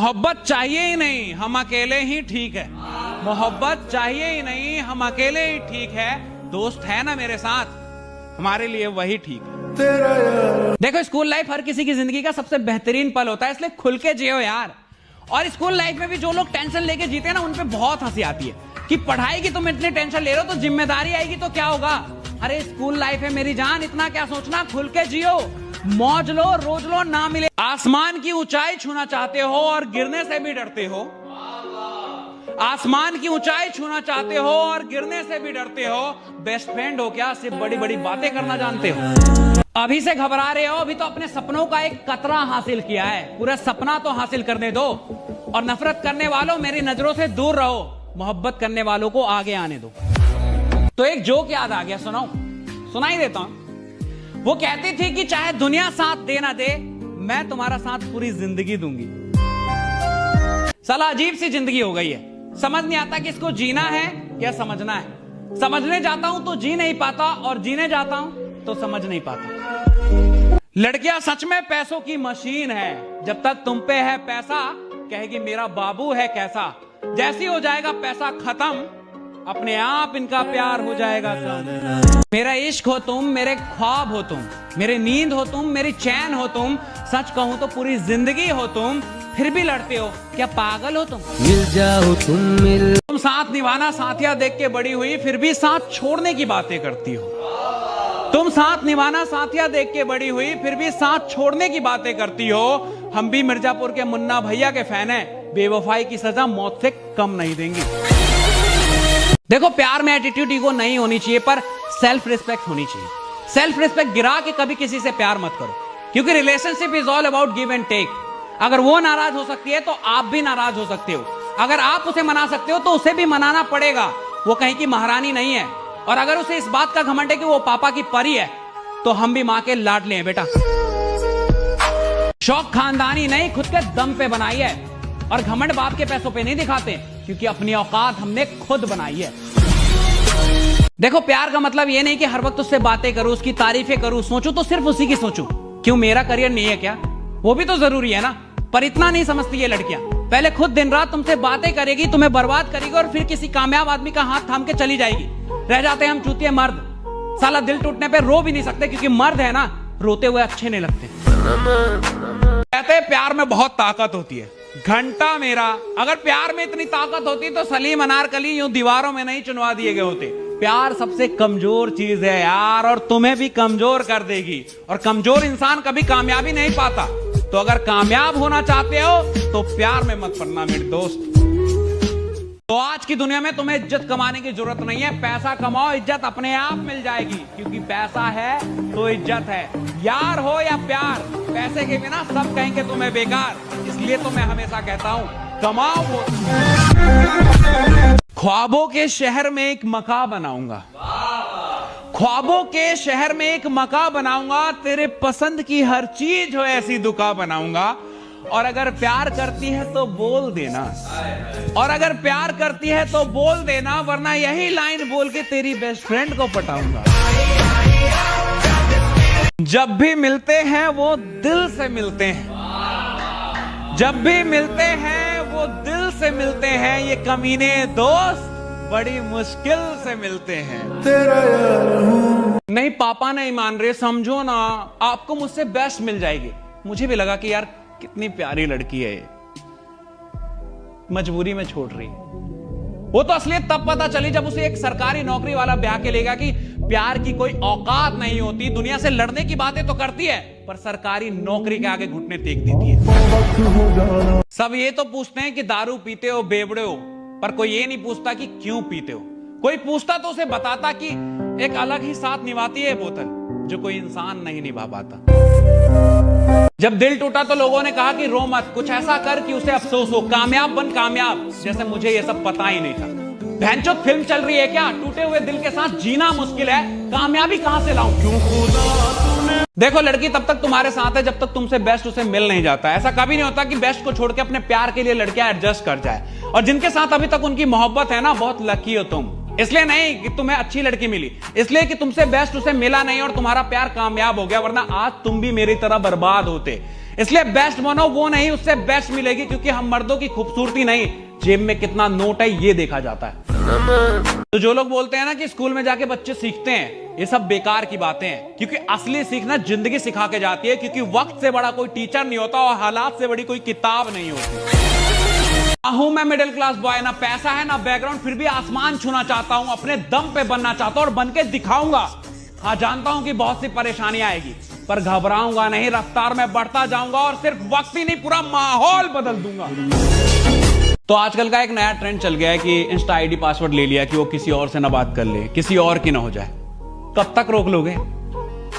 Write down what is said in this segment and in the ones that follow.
मोहब्बत चाहिए ही नहीं, हम अकेले ही ठीक है। मोहब्बत चाहिए ही नहीं, हम अकेले ही ठीक है। दोस्त है ना मेरे साथ, हमारे लिए वही ठीक है। देखो, स्कूल लाइफ हर किसी की जिंदगी का सबसे बेहतरीन पल होता है, इसलिए खुल के जियो यार। और स्कूल लाइफ में भी जो लोग टेंशन लेके जीते हैं ना, उन पे बहुत हंसी आती है कि पढ़ाई की तुम इतनी टेंशन ले रहे हो तो जिम्मेदारी आएगी तो क्या होगा। अरे स्कूल लाइफ है मेरी जान, इतना क्या सोचना, खुल के जियो, मौज लो, रोज लो, ना मिले। आसमान की ऊंचाई छूना चाहते हो और गिरने से भी डरते हो। आसमान की ऊंचाई छूना चाहते हो और गिरने से भी डरते हो। बेस्ट फ्रेंड हो क्या, सिर्फ बड़ी बड़ी बातें करना जानते हो। अभी से घबरा रहे हो, अभी तो अपने सपनों का एक कतरा हासिल किया है, पूरा सपना तो हासिल करने दो। और नफरत करने वालों, मेरी नजरों से दूर रहो, मोहब्बत करने वालों को आगे आने दो। तो एक जोक याद आ गया, सुनाओ, सुनाई देता हूं। वो कहती थी कि चाहे दुनिया साथ दे ना दे, मैं तुम्हारा साथ पूरी जिंदगी दूंगी। साला अजीब सी जिंदगी हो गई है, समझ नहीं आता कि इसको जीना है या समझना है। समझने जाता हूं तो जी नहीं पाता, और जीने जाता हूं तो समझ नहीं पाता। लड़कियां सच में पैसों की मशीन है, जब तक तुम पे है पैसा कहेगी मेरा बाबू है कैसा। जैसी हो जाएगा पैसा खत्म, अपने आप इनका प्यार हो जाएगा कम। मेरा इश्क हो तुम, मेरे ख्वाब हो तुम, मेरी नींद हो तुम, मेरी चैन हो तुम, सच कहूं तो पूरी जिंदगी हो तुम, फिर भी लड़ते हो, क्या पागल हो तुम। मिल जाओ तुम साथ निभाना साथिया देख के बड़ी हुई, फिर भी साथ छोड़ने की बातें करती हो। तुम साथ निभाना साथिया देख के बड़ी हुई, फिर भी साथ छोड़ने की बातें करती हो। हम भी मिर्जापुर के मुन्ना भैया के फैन हैं, बेवफाई की सजा मौत से कम नहीं देंगी। देखो, प्यार में एटीट्यूड, ईगो नहीं होनी चाहिए, पर सेल्फ रिस्पेक्ट होनी चाहिए। सेल्फ रिस्पेक्ट गिरा के कभी किसी से प्यार मत करो, क्योंकि relationship is all about give and take. अगर वो नाराज हो सकती है तो आप भी नाराज हो सकते हो। अगर आप उसे मना सकते हो तो उसे भी मनाना पड़ेगा, वो कहीं की महारानी नहीं है। और अगर उसे इस बात का घमंड है कि वो पापा की परी है, तो हम भी मां के लाडले हैं बेटा। शौक खानदानी नहीं, खुद के दम पे बनाई है। और घमंड बाप के पैसों पे नहीं दिखाते, क्योंकि अपनी औकात हमने खुद बनाई है। देखो, प्यार का मतलब ये नहीं कि हर वक्त उससे बातें करूं, उसकी तारीफें करूं, सोचूं तो सिर्फ उसी की सोचूं। क्यों, मेरा करियर नहीं है क्या? वो भी तो जरूरी है ना। पर इतना नहीं समझती ये लड़कियां, पहले खुद दिन रात तुमसे बातें करेगी, तुम्हें बर्बाद करेगी, और फिर किसी कामयाब आदमी का हाथ थाम के चली जाएगी। रह जाते हैं हम चूतिए मर्द। साला दिल टूटने पे रो भी नहीं सकते, क्योंकि मर्द है ना, रोते हुए अच्छे नहीं लगते। कहते हैं प्यार में बहुत ताकत होती है। घंटा मेरा, अगर प्यार में इतनी ताकत होती तो सलीम अनारकली यूं दीवारों में नहीं चुनवा दिए गए होते। प्यार सबसे कमजोर चीज है यार, और तुम्हें भी कमजोर कर देगी। और कमजोर इंसान कभी कामयाबी नहीं पाता। तो अगर कामयाब होना चाहते हो तो प्यार में मत पड़ना मेरे दोस्त। तो आज की दुनिया में तुम्हें इज्जत कमाने की जरूरत नहीं है, पैसा कमाओ, इज्जत अपने आप मिल जाएगी। क्योंकि पैसा है तो इज्जत है, यार हो या प्यार, पैसे के बिना सब कहेंगे तुम्हें बेकार। इसलिए तो मैं हमेशा कहता हूं, कमाओ वो। ख्वाबों के शहर में एक मकान बनाऊंगा, ख्वाबों के शहर में एक मकान बनाऊंगा, तेरे पसंद की हर चीज हो ऐसी दुकान बनाऊंगा। और अगर प्यार करती है तो बोल देना, और अगर प्यार करती है तो बोल देना, वरना यही लाइन बोल के तेरी बेस्ट फ्रेंड को पटाऊंगा। जब भी मिलते हैं वो दिल से मिलते हैं, जब भी मिलते हैं वो दिल से मिलते हैं। ये कमीने दोस्त बड़ी मुश्किल से मिलते हैं। नहीं, पापा नहीं मान रहे, समझो ना, आपको मुझसे बेस्ट मिल जाएगी। मुझे भी लगा कि यार कितनी प्यारी लड़की है ये, मजबूरी में छोड़ रही। वो तो असलियत तब पता चली जब उसे एक सरकारी नौकरी वाला ब्याह के लेगा कि प्यार की कोई औकात नहीं होती। दुनिया से लड़ने की बातें तो करती है, पर सरकारी नौकरी के आगे घुटने टेक देती है। सब ये तो पूछते हैं कि दारू पीते हो, बेवड़े हो, पर कोई ये नहीं पूछता कि क्यों पीते हो। कोई पूछता तो उसे बताता कि एक अलग ही साथ निभाती है बोतल, जो कोई इंसान नहीं निभा पाता। जब दिल टूटा तो लोगों ने कहा कि रो मत, कुछ ऐसा कर कि उसे अफसोस हो, कामयाब बन कामयाब। जैसे मुझे ये सब पता ही नहीं था। भैंचोद फिल्म चल रही है क्या? टूटे हुए दिल के साथ जीना मुश्किल है, कामयाबी कहां से लाऊं? क्यों खुदा। देखो, लड़की तब तक तुम्हारे साथ है जब तक तुमसे बेस्ट उसे मिल नहीं जाता। ऐसा कभी नहीं होता कि बेस्ट को छोड़ के अपने प्यार के लिए लड़कियां एडजस्ट कर जाए। और जिनके साथ अभी तक उनकी मोहब्बत है ना, बहुत लकी हो तुम। इसलिए नहीं कि तुम्हें अच्छी लड़की मिली, इसलिए कि तुमसे बेस्ट उसे मिला नहीं और तुम्हारा प्यार कामयाब हो गया, वरना आज तुम भी मेरी तरह बर्बाद होते। इसलिए बेस्ट बनो, वो नहीं उससे बेस्ट मिलेगी, क्योंकि हम मर्दों की खूबसूरती नहीं, जेब में कितना नोट है ये देखा जाता है। तो जो लोग बोलते हैं ना कि स्कूल में जाके बच्चे सीखते हैं, ये सब बेकार की बातें हैं, क्योंकि असली सीखना जिंदगी सिखा के जाती है, क्योंकि वक्त से बड़ा कोई टीचर नहीं होता और हालात से बड़ी कोई किताब नहीं होती। हूं मैं मिडिल क्लास बॉय, ना पैसा है ना बैकग्राउंड, फिर भी आसमान छूना चाहता हूं, अपने दम पे बनना चाहता हूं और बन के दिखाऊंगा। हाँ जानता हूं कि बहुत सी परेशानियां आएगी, पर घबराऊंगा नहीं, रफ्तार में बढ़ता जाऊंगा और सिर्फ वक्त ही नहीं पूरा माहौल बदल दूंगा। तो आजकल का एक नया ट्रेंड चल गया है कि इंस्टा आईडी पासवर्ड ले लिया कि वो किसी और से ना बात कर ले, किसी और की ना हो जाए। कब तक रोक लोगे?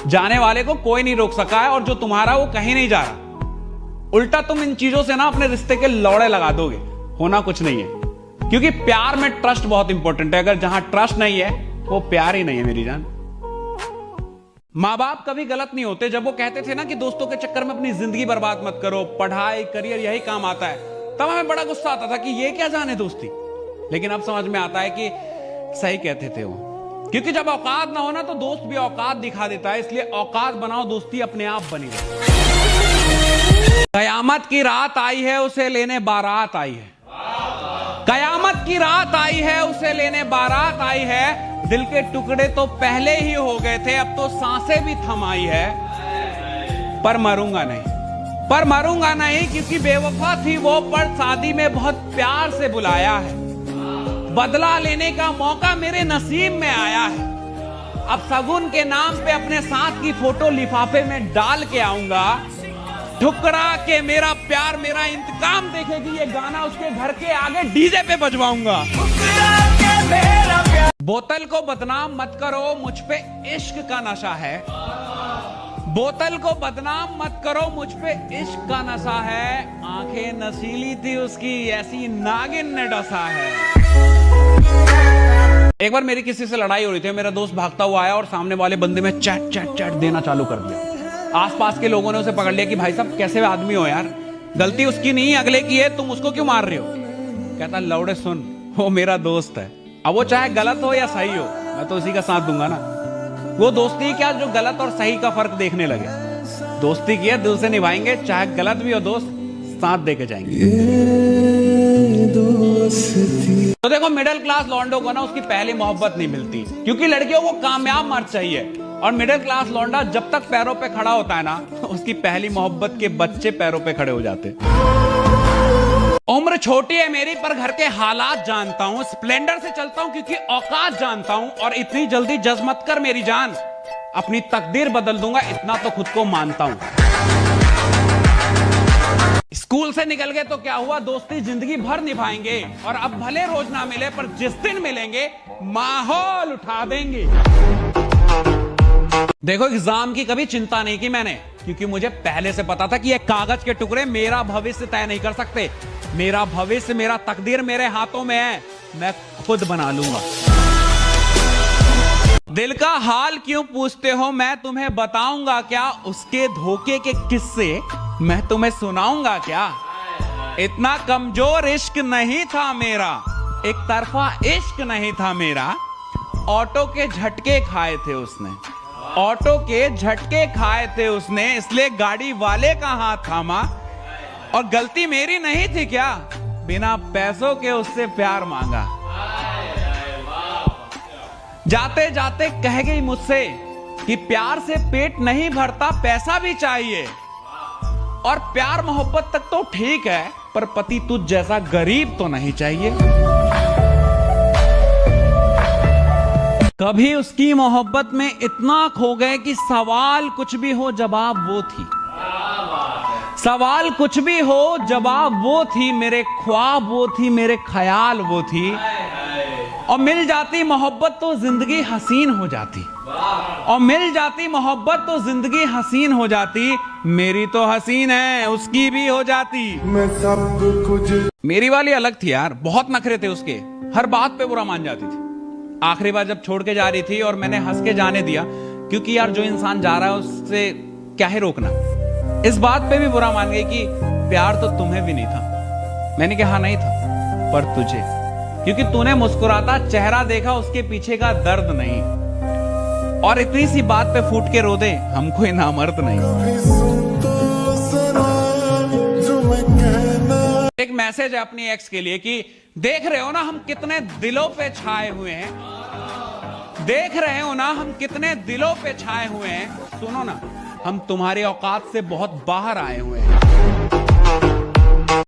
जाने वाले को कोई नहीं रोक सका है और जो तुम्हारा वो कहीं नहीं जा रहा। उल्टा तुम इन चीजों से ना अपने रिश्ते के लौड़े लगा दोगे। होना कुछ नहीं है, क्योंकि प्यार में ट्रस्ट बहुत इंपॉर्टेंट है। अगर जहां ट्रस्ट नहीं है वो प्यार ही नहीं है मेरी जान। माँ बाप कभी गलत नहीं होते। जब वो कहते थे ना कि दोस्तों के चक्कर में अपनी जिंदगी बर्बाद मत करो, पढ़ाई करियर यही काम आता है, तब हमें बड़ा गुस्सा आता था कि ये क्या जाने दोस्ती। लेकिन अब समझ में आता है कि सही कहते थे वो, क्योंकि जब औकात ना हो ना तो दोस्त भी औकात दिखा देता है। इसलिए औकात बनाओ, दोस्ती अपने आप बनी रहे। कयामत की रात आई है, उसे लेने बारात आई है। कयामत की रात आई है, उसे लेने बारात आई है। दिल के टुकड़े तो पहले ही हो गए थे, अब तो सांसें भी थमाई है। पर मरूंगा नहीं, पर मरूंगा नहीं, क्योंकि बेवफा थी वो, पर शादी में बहुत प्यार से बुलाया है। बदला लेने का मौका मेरे नसीब में आया है। अब सगुन के नाम पे अपने साथ की फोटो लिफाफे में डाल के आऊंगा। ठुकरा के मेरा प्यार मेरा इंतकाम देखेगी, ये गाना उसके घर के आगे डीजे पे बजवाऊंगा। बोतल को बदनाम मत करो, मुझ पे इश्क का नशा है। बोतल को बदनाम मत करो, मुझ पे इश्क का नशा है। आंखें नशीली थी उसकी, ऐसी नागिन ने डसा है। एक बार मेरी किसी से लड़ाई हो रही थी, मेरा दोस्त भागता हुआ आया और सामने वाले बंदे में चैट चैट चैट देना चालू कर दिया। आसपास के लोगों ने उसे पकड़ लिया कि भाई साहब कैसे आदमी हो यार, गलती उसकी नहीं अगले की है, तुम उसको क्यों मार रहे हो। कहता लौड़े सुन, वो मेरा दोस्त है, अब वो चाहे गलत हो या सही हो, मैं तो उसी का साथ दूंगा ना। वो दोस्ती क्या जो गलत और सही का फर्क देखने लगे। दोस्ती की है, दिल से निभाएंगे, चाहे गलत भी हो दोस्त, साथ देके जाएंगे। तो देखो मिडिल क्लास लौंडो को ना उसकी पहली मोहब्बत नहीं मिलती, क्योंकि लड़कियों को कामयाब मर्द चाहिए। और मिडिल क्लास लौंडा जब तक पैरों पे खड़ा होता है ना, उसकी पहली मोहब्बत के बच्चे पैरों पे खड़े हो जाते। उम्र छोटी है मेरी, पर घर के हालात जानता हूं। स्प्लेंडर से चलता हूं क्योंकि औकात जानता हूं। और इतनी जल्दी जज मत कर मेरी जान, अपनी तकदीर बदल दूंगा, इतना तो खुद को मानता हूं। स्कूल से निकल गए तो क्या हुआ, दोस्ती जिंदगी भर निभाएंगे। और अब भले रोज ना मिले, पर जिस दिन मिलेंगे माहौल उठा देंगे। देखो एग्जाम की कभी चिंता नहीं की मैंने, क्योंकि मुझे पहले से पता था कि ये कागज के टुकड़े मेरा भविष्य तय नहीं कर सकते। मेरा भविष्य, मेरा तकदीर मेरे हाथों में है, मैं खुद बना लूंगा। दिल का हाल क्यों पूछते हो, मैं तुम्हें बताऊंगा क्या। उसके धोखे के किस्से मैं तुम्हें सुनाऊंगा क्या। इतना कमजोर इश्क नहीं था मेरा, एक तरफा इश्क नहीं था मेरा। ऑटो के झटके खाए थे उसने, ऑटो के झटके खाए थे उसने, इसलिए गाड़ी वाले का हाथ थामा। और गलती मेरी नहीं थी क्या, बिना पैसों के उससे प्यार मांगा। जाते जाते कह गई मुझसे कि प्यार से पेट नहीं भरता, पैसा भी चाहिए। और प्यार मोहब्बत तक तो ठीक है, पर पति तुझ जैसा गरीब तो नहीं चाहिए। कभी उसकी मोहब्बत में इतना खो गए कि सवाल कुछ भी हो जवाब वो थी। सवाल कुछ भी हो जवाब वो थी, मेरे ख्वाब वो थी, मेरे ख्याल वो थी। और मिल जाती मोहब्बत तो जिंदगी हसीन हो जाती। और मिल जाती मोहब्बत तो जिंदगी हसीन हो जाती। मेरी तो हसीन है, उसकी भी हो जाती। मैं सब कुछ। मेरी वाली अलग थी यार, बहुत नखरे थे उसके, हर बात पे बुरा मान जाती थी। आखिरी बार जब छोड़ के जा रही थी और मैंने हंस के जाने दिया, क्योंकि यार जो इंसान जा रहा है उससे क्या है रोकना। इस बात पे भी बुरा मान गई कि प्यार तो तुम्हें भी नहीं था। मैंने कहा नहीं था, पर तुझे, क्योंकि तूने मुस्कुराता चेहरा देखा, उसके पीछे का दर्द नहीं। और इतनी सी बात पे फूट के रो दे, हम कोई नामर्द नहीं। एक मैसेज है अपनी एक्स के लिए कि देख रहे हो ना हम कितने दिलों पे छाए हुए हैं, देख रहे हो ना हम कितने दिलों पे छाए हुए हैं, सुनो ना हम तुम्हारी औकात से बहुत बाहर आए हुए हैं।